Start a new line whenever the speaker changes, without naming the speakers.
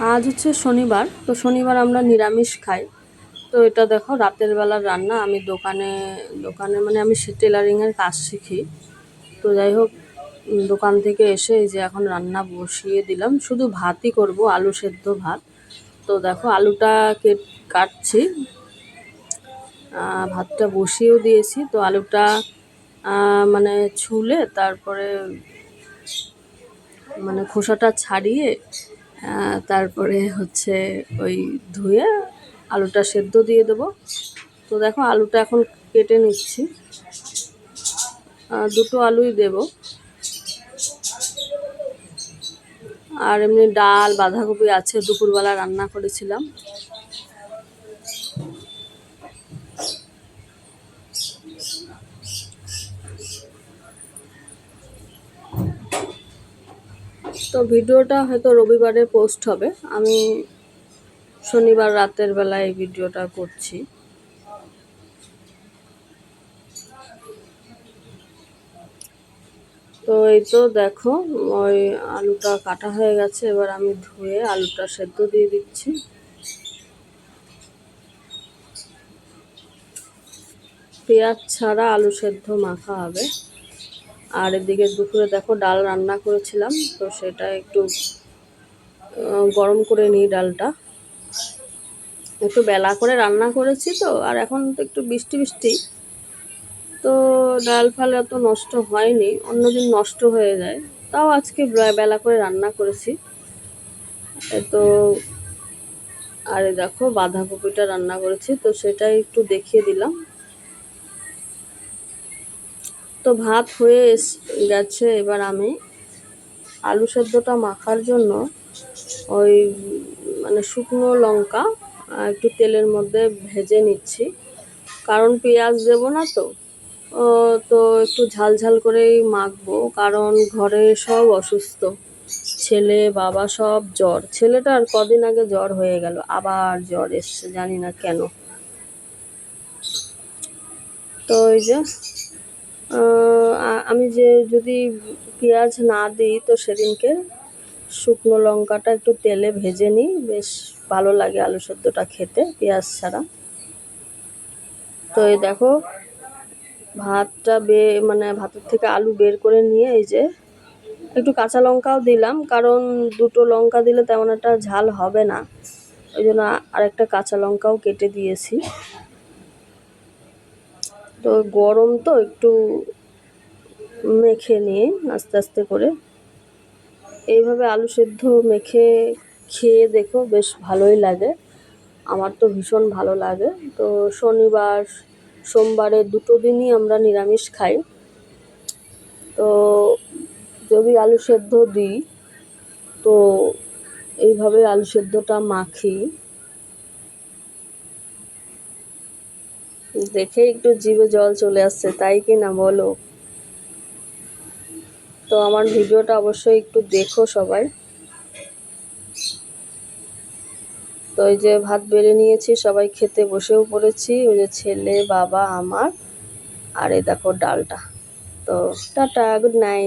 আজ হচ্ছে শনিবার, তো শনিবার আমরা নিরামিষ খাই। তো এটা দেখো রাতের বেলার রান্না। আমি দোকানে মানে আমি টেলারিংয়ের কাজ শিখি। তো যাই হোক, দোকান থেকে এসে এই যে এখন রান্না বসিয়ে দিলাম। শুধু ভাতই করব, আলু সেদ্ধ ভাত। তো দেখো আলুটা কাটছি, ভাতটা বসিয়েও দিয়েছি। তো আলুটা মানে ছুলে তারপরে মানে খোসাটা ছাড়িয়ে তারপরে হচ্ছে ওই ধুয়ে আলুটা সেদ্ধ দিয়ে দেবো। তো দেখো আলুটা এখন কেটে নিচ্ছি, দুটো আলুই দেব। আর এমনি ডাল বাঁধাকপি আছে, দুপুরবেলা রান্না করেছিলাম। তো ভিডিওটা হয়তো রবিবারে পোস্ট হবে, আমি শনিবার রাতের বেলায় এই ভিডিওটা করছি। তো এই তো দেখো ওই আলুটা কাটা হয়ে গেছে, এবার আমি ধুয়ে আলুটা সেদ্ধ দিয়ে দিচ্ছি। পেঁয়াজ ছাড়া আলু সেদ্ধ মাখা হবে। আর এদিকে দুপুরে দেখো ডাল রান্না করেছিলাম, তো সেটা একটু গরম করে নিই। ডালটা একটু বেলা করে রান্না করেছি তো, আর এখন তো একটু বৃষ্টি বৃষ্টি, তো ডাল ফাল এত নষ্ট হয়নি, অন্যদিন নষ্ট হয়ে যায়। তাও আজকে বেলা করে রান্না করেছি। তো আর দেখো বাঁধাকপিটা রান্না করেছি, তো সেটাই একটু দেখিয়ে দিলাম। তো ভাত হয়ে গেছে, এবার আমি আলু সেদ্ধটা মাখার জন্য ওই মানে শুকনো লঙ্কা একটু তেলের মধ্যে ভেজে নিচ্ছি, কারণ পেঁয়াজ দেবো না তো। তো একটু ঝাল ঝাল করেই মাখবো, কারণ ঘরে সব অসুস্থ, ছেলে বাবা সব জ্বর। ছেলেটার কদিন আগে জ্বর হয়ে গেল, আবার জ্বর এসছে, জানি না কেন। তো ওই যে আমি যদি পেঁয়াজ না দিই, তো সেদিনকে শুকনো লঙ্কাটা একটু তেলে ভেজে নিই, বেশ ভালো লাগে আলু সেদ্ধটা খেতে পেঁয়াজ ছাড়া। তো এই দেখো ভাতটা মানে ভাতের থেকে আলু বের করে নিয়ে এই যে একটু কাঁচা লঙ্কাও দিলাম, কারণ দুটো লঙ্কা দিলে তেমন একটা ঝাল হবে না, ওই জন্য আরেকটা কাঁচা লঙ্কাও কেটে দিয়েছি। তো গরম তো একটু মেখে নিয়ে আস্তে আস্তে করে এইভাবে আলু সেদ্ধ মেখে খেয়ে দেখো, বেশ ভালোই লাগে। আমার তো ভীষণ ভালো লাগে। তো শনিবার সোমবারে দুটো দিনই আমরা নিরামিষ খাই। তো যদি আলু সেদ্ধ দিই, তো এইভাবে আলু সেদ্ধটা মাখি, দেখে একটু জিভে জল চলে আসছে, তাই কি না বলো? তো আমার ভিডিওটা অবশ্যই একটু দেখো সবাই। তো এই যে ভাত বেড়ে নিয়েছি, সবাই খেতে বসেও পড়েছি, ওই যে ছেলে বাবা আমার, আর এই দেখো ডালটা। তো টাটা, গুড নাইট।